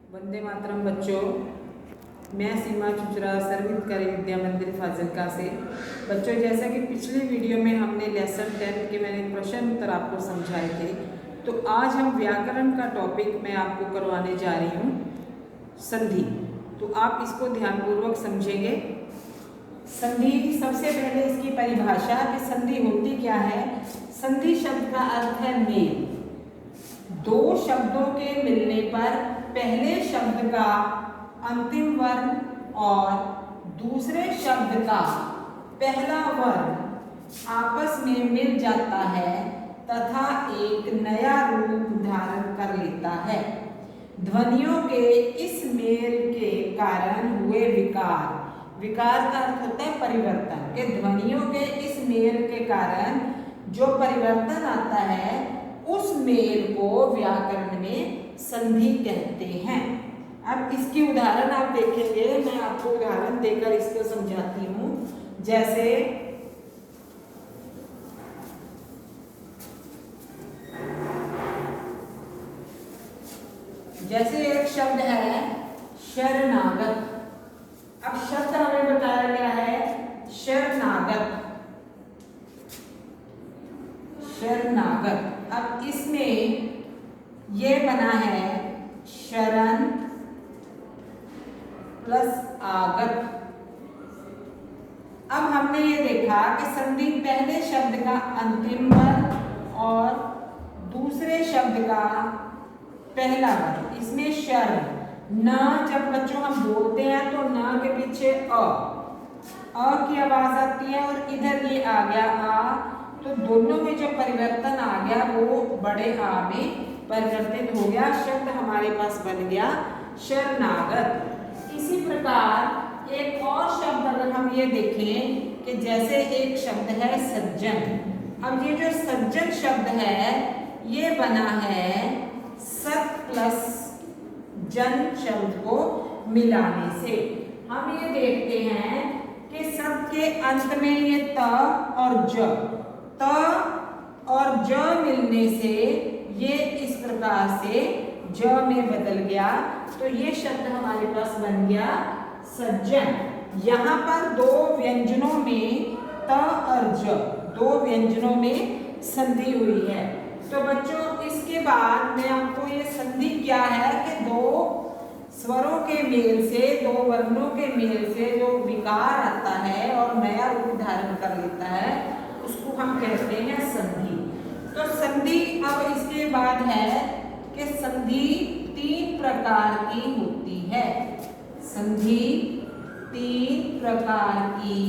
वंदे मातरम बच्चों, मैं सीमा चुचरा सर्वहितकारी विद्या मंदिर फाजिलका से। बच्चों, जैसा कि पिछली वीडियो में हमने लेसन 10 के मैंने प्रश्न उत्तर आपको समझाए थे, तो आज हम व्याकरण का टॉपिक मैं आपको करवाने जा रही हूँ, संधि। तो आप इसको ध्यानपूर्वक समझेंगे। संधि, सबसे पहले इसकी परिभाषा कि संधि होती क्या है। संधि शब्द का अर्थ है मेल। दो शब्दों के मिलने पर पहले शब्द का अंतिम वर्ण और दूसरे शब्द का पहला वर्ण आपस में मिल जाता है तथा एक नया रूप धारण कर लेता है। ध्वनियों के इस मेल के कारण हुए विकार, विकार का अर्थ होता है परिवर्तन, के ध्वनियों के इस मेल के कारण जो परिवर्तन आता है उस मेल को व्याकरण में संधि कहते हैं। अब इसकी उदाहरण आप देखेंगे, मैं आपको उदाहरण देकर इसको समझाती हूँ। जैसे एक शब्द है शरणागत। अब शब्द हमें बताया गया है शरणागत, शरणागत। अब इसमें ये बना है शरण प्लस आगत। अब हमने ये देखा कि संधि पहले शब्द का अंतिम वर्ण और दूसरे शब्द का पहला वर्ण, इसमें शरण न, जब बच्चों हम बोलते हैं तो न के पीछे अ की आवाज आती है और इधर ये आ गया आ, तो दोनों में जो परिवर्तन आ गया वो बड़े आ में परिवर्तित हो गया। शब्द हमारे पास बन गया शरणागत। इसी प्रकार एक और शब्द अगर हम ये देखें कि जैसे एक शब्द है सज्जन। अब ये जो सज्जन शब्द है ये बना है सत प्लस जन शब्द को मिलाने से। हम ये देखते हैं कि शब्द के अंत में ये त और ज मिलने से ये इस प्रकार से ज में बदल गया, तो ये शब्द हमारे पास बन गया सज्जन। यहाँ पर दो व्यंजनों में त और ज, दो व्यंजनों में संधि हुई है। तो बच्चों, इसके बाद मैं आपको ये संधि क्या है कि दो स्वरों के मेल से, दो वर्णों के मेल से जो विकार आता है और नया रूप धारण कर लेता है उसको हम कहते हैं संधि। तो संधि, अब इसके बाद है कि संधि तीन प्रकार की होती है। संधि तीन प्रकार की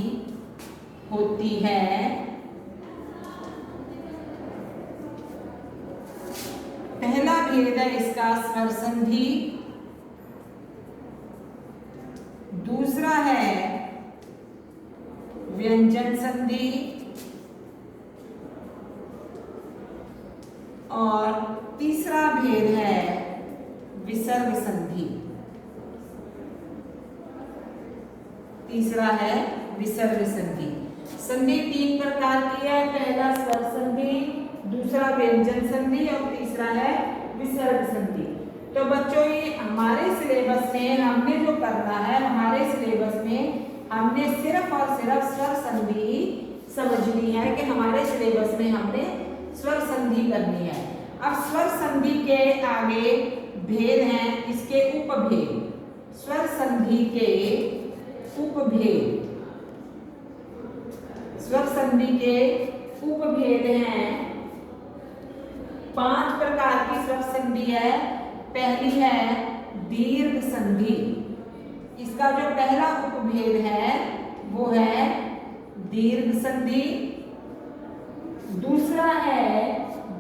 होती है। पहला भेद है इसका स्वर संधि, दूसरा है व्यंजन संधि और तीसरा भेद है विसर्ग संधि। तीसरा है विसर्ग संधि। संधि तीन प्रकार की है, पहला स्वर संधि, दूसरा व्यंजन संधि और तीसरा है विसर्ग संधि। तो बच्चों, ये हमारे सिलेबस में हमने जो करना है, हमारे सिलेबस में हमने सिर्फ और सिर्फ स्वर संधि समझनी है कि हमारे सिलेबस में हमने स्वर संधि करनी है। अब स्वर संधि के आगे भेद हैं इसके उपभेद। स्वर संधि के उपभेद, स्वर संधि के उपभेद हैं। 5 प्रकार की स्वर संधि है। पहली है दीर्घ संधि। इसका जो पहला उपभेद है वो है दीर्घ संधि। दूसरा है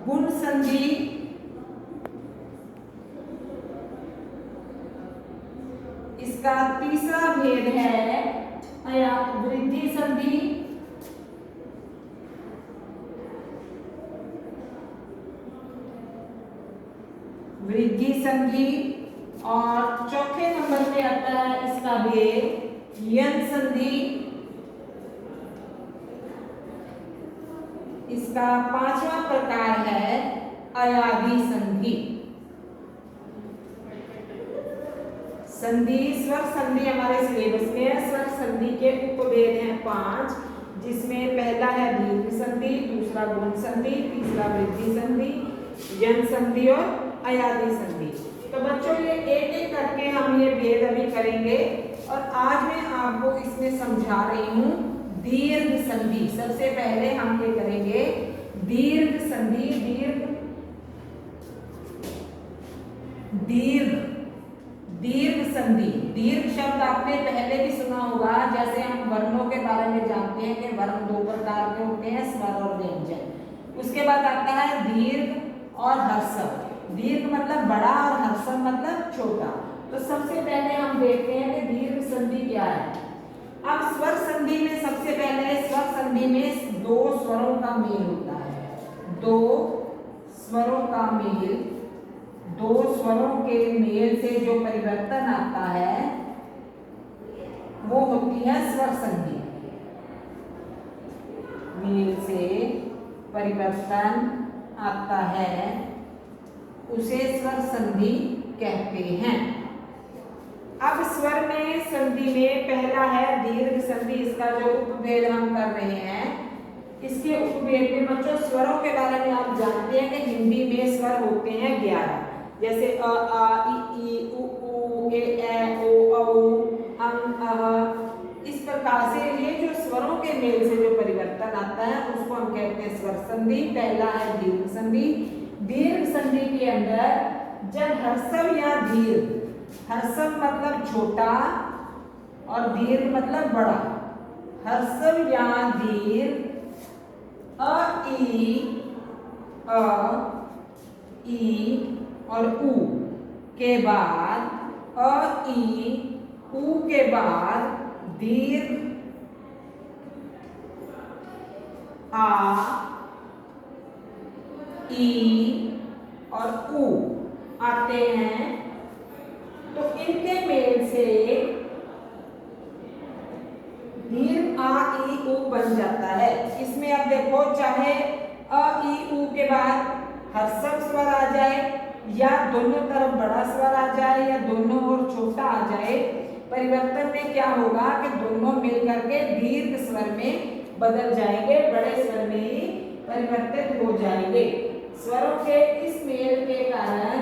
गुण संधि। इसका तीसरा भेद है वृद्धि संधि। वृद्धि संधि और चौथे नंबर पे आता है इसका भेद यन संधि। इसका पांचवा प्रकार है अयादी संधि। संधि, स्वर संधि हमारे सिलेबस में है। स्वर संधि के उपभेद हैं 5, जिसमें पहला है दीर्घ संधि, दूसरा गुण संधि, तीसरा वृद्धि संधि, यन संधि और अयादी संधि। तो बच्चों ये एक एक करके हम ये भेद अभी करेंगे और आज मैं आपको इसमें समझा रही हूँ दीर्घ संधि। सबसे पहले हम ये करेंगे दीर्घ संधि। दीर्घ संधि। दीर्घ शब्द आपने पहले भी सुना होगा। जैसे हम वर्णों के बारे में जानते हैं कि वर्ण 2 प्रकार के होते हैं, स्वर और व्यंजन। उसके बाद आता है दीर्घ और ह्रस्व। दीर्घ मतलब बड़ा और ह्रस्व मतलब छोटा। तो सबसे पहले हम देखते हैं कि दीर्घ संधि क्या है। अब स्वर संधि में सबसे पहले स्वर संधि में 2 स्वरों का मेल होता है। 2 स्वरों का मेल, 2 स्वरों के मेल से जो परिवर्तन आता है वो होती है स्वर संधि। मेल से परिवर्तन आता है उसे स्वर संधि कहते हैं। अब स्वर में संधि में पहला है दीर्घ संधि। इसका जो उपभेद हम कर रहे हैं, इसके उपभेद में बच्चों स्वरों के बारे में आप जानते हैं कि हिंदी में स्वर होते हैं 11, जैसे अ आ इ उ ऊ ए ओ औ अं अह। इस प्रकार से ये जो स्वरों के मेल से जो परिवर्तन आता है उसको हम कहते हैं स्वर संधि। पहला है दीर्घ संधि। दीर्घ संधि के अंदर जब ह्रस्व या दीर्घ, ह्रस्व मतलब छोटा और दीर्घ मतलब बड़ा, ह्रस्व या दीर्घ अ ई और उ के बाद अ ई उ के बाद दीर्घ आ ई और उ आते हैं। तो इनके मेल से दीर्घ आ ई उ बन जाता है। इसमें अब देखो, चाहे अ ई उ के बाद ह्रस्व स्वर आ जाए या दोनों तरफ बड़ा स्वर आ जाए या दोनों ओर छोटा आ जाए, परिवर्तन में क्या होगा कि दोनों मिल करके दीर्घ स्वर में बदल जाएंगे, बड़े स्वर में ही परिवर्तित हो जाएंगे। स्वरों के इस मेल के कारण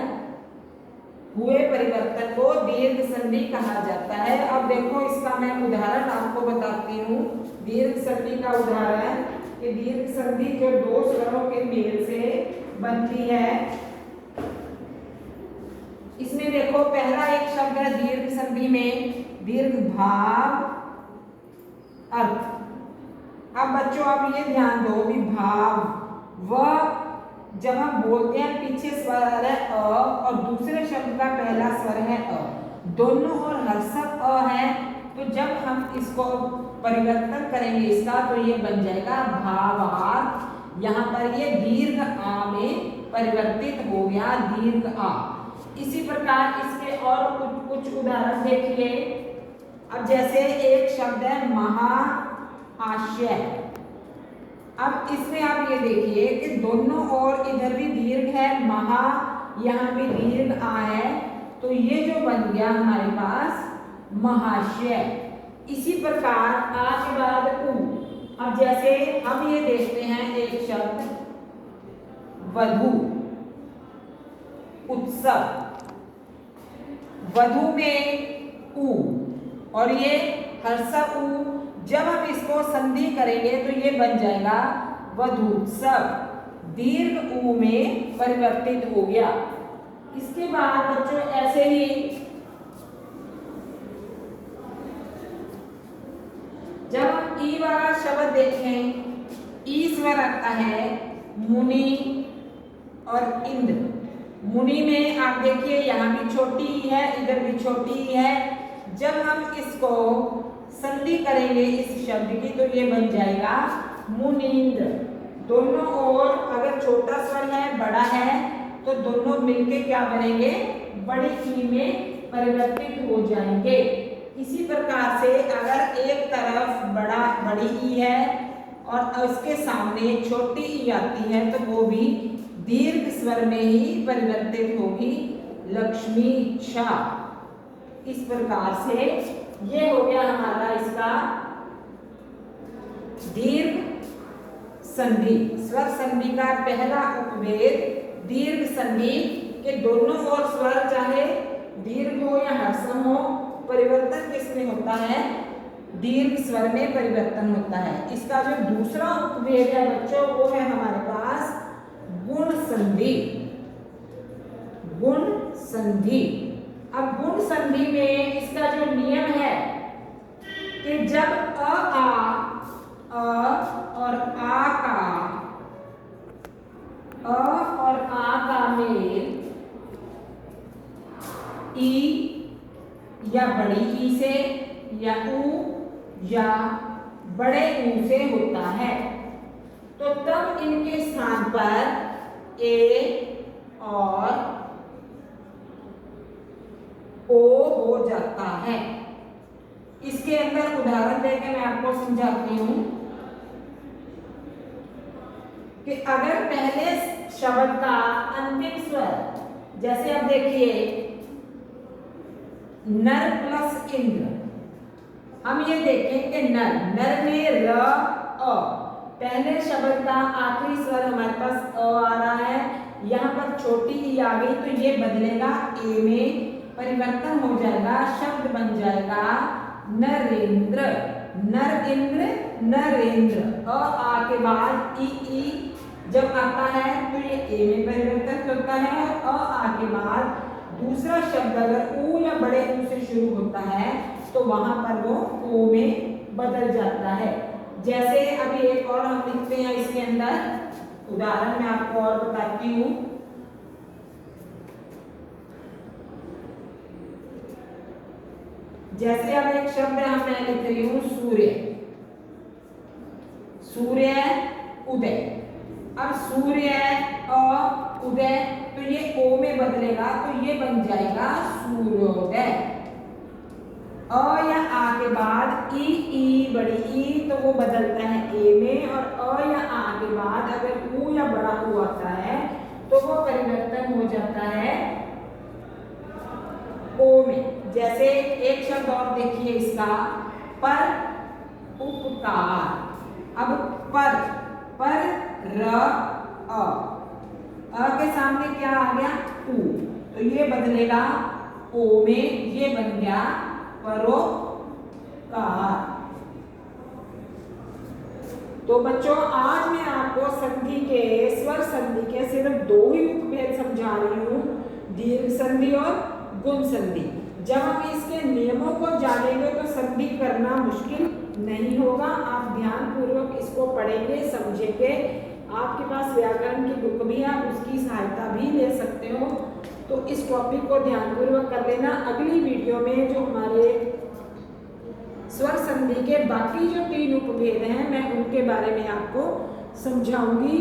हुए परिवर्तन को दीर्घ संधि कहा जाता है। अब देखो, इसका मैं उदाहरण आपको बताती हूँ। दीर्घ संधि का उदाहरण कि दीर्घ संधि जो 2 स्वरों के मेल से बनती है। इसमें देखो, पहला एक शब्द है दीर्घ संधि में दीर्घ भाव अर्थ। अब बच्चों आप ये ध्यान दो कि भाव वह जब हम बोलते हैं पीछे स्वर है अ और दूसरे शब्द का पहला स्वर है अ, दोनों ओर ह्रस्व अ है। तो जब हम इसको परिवर्तन करेंगे इसका, तो ये बन जाएगा भावार्थ। यहाँ पर ये दीर्घ आ में परिवर्तित हो गया, दीर्घ आ। इसी प्रकार इसके और कुछ उदाहरण देखिए। अब जैसे एक शब्द है महाआशय। अब इसमें आप ये देखिए कि दोनों ओर इधर भी दीर्घ है महा, यहाँ भी दीर्घ आ है, तो ये जो बन गया हमारे पास महाशय। इसी प्रकार आ के बाद उ। अब जैसे हम ये देखते हैं एक शब्द वधू, उत्सव। वधू में उ और ये ह्रस्व उ, जब हम इसको संधि करेंगे तो ये बन जाएगा वधूत्सव, दीर्घ उ में परिवर्तित हो गया। इसके बाद बच्चों ऐसे ही जब हम ई वाला शब्द देखें, ई स्वर आता है मुनि और इंद्र। मुनि में आप देखिए यहाँ भी छोटी ई है, इधर भी छोटी ई है। जब हम इसको संधि करेंगे इस शब्द की, तो ये बन जाएगा मुनींद्र। दोनों ओर अगर छोटा स्वर है बड़ा है तो दोनों मिलके क्या बनेंगे, बड़ी ई में परिवर्तित हो जाएंगे। इसी प्रकार से अगर एक तरफ बड़ी ई है और उसके सामने छोटी ई आती है तो वो भी दीर्घ स्वर में ही परिवर्तित होगी। लक्ष्मी छा। इस प्रकार से ये हो गया हमारा इसका दीर्घ संधि। स्वर संधि का पहला उपभेद दीर्घ संधि के दोनों ओर स्वर चाहे दीर्घ हो या ह्रस्व हो, परिवर्तन किसमें होता है? दीर्घ स्वर में परिवर्तन होता है। इसका जो दूसरा उपभेद है बच्चों वो है हमारे पास गुण संधि। गुण संधि। अब गुण संधि में इसका जो नियम है कि जब अ और आ का मेल ई या बड़ी ई से या ऊ या बड़े ऊ से होता है तो तब इनके स्थान पर ए और ओ हो जाता है। इसके अंदर उदाहरण देकर मैं आपको समझाती हूं कि अगर पहले शब्द का अंतिम स्वर, जैसे अब देखिए नर प्लस इंद्र, हम ये देखें कि नर में र अ, पहले शब्द का आखिरी स्वर हमारे पास अ आ रहा है, यहाँ पर छोटी ई आ गई तो ये बदलेगा ए में परिवर्तन हो जाएगा, शब्द बन जाएगा नरेंद्र। नर इंद्र नरेंद्र। अ आ के बाद ई जब आता है तो ये ए में परिवर्तन होता है और अ आ के बाद दूसरा शब्द अगर ऊ या बड़े ऊ से शुरू होता है तो वहां पर वो ओ में बदल जाता है। जैसे अभी एक और हम लिखते हैं इसके अंदर उदाहरण मैं आपको और बताती हूं। जैसे अब एक शब्द है मैं लिख रही हूं सूर्य। सूर्य उदय। अब सूर्य और उदय तो ये ओ में बदलेगा तो ये बन जाएगा सूर्योदय। अ या आ के बाद ई बड़ी ई तो वो बदलता है ए में, और अ या आ के बाद अगर ऊ या बड़ा ऊ आता है तो वो परिवर्तन हो जाता है ओ में। जैसे एक शब्द और देखिए इसका पर उपकार। अब पर र अ के सामने क्या आ गया ऊ तो ये बदलेगा ओ में, ये बन गया परोपकार। तो बच्चों आज मैं आपको संधि के स्वर संधि के सिर्फ दो ही उपभेद समझा रही हूँ, दीर्घ संधि और गुण संधि। जब हम इसके नियमों को जानेंगे तो संधि करना मुश्किल नहीं होगा। आप ध्यान पूर्वक इसको पढ़ेंगे, समझेंगे। आपके पास व्याकरण की बुक भी है, आप उसकी सहायता भी ले सकते हो। तो इस टॉपिक को ध्यानपूर्वक कर लेना। अगली वीडियो में जो हमारे स्वर संधि के बाकी जो 3 उपभेद हैं मैं उनके बारे में आपको समझाऊंगी।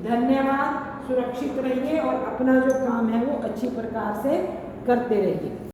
धन्यवाद। सुरक्षित रहिए और अपना जो काम है वो अच्छी प्रकार से करते रहिए।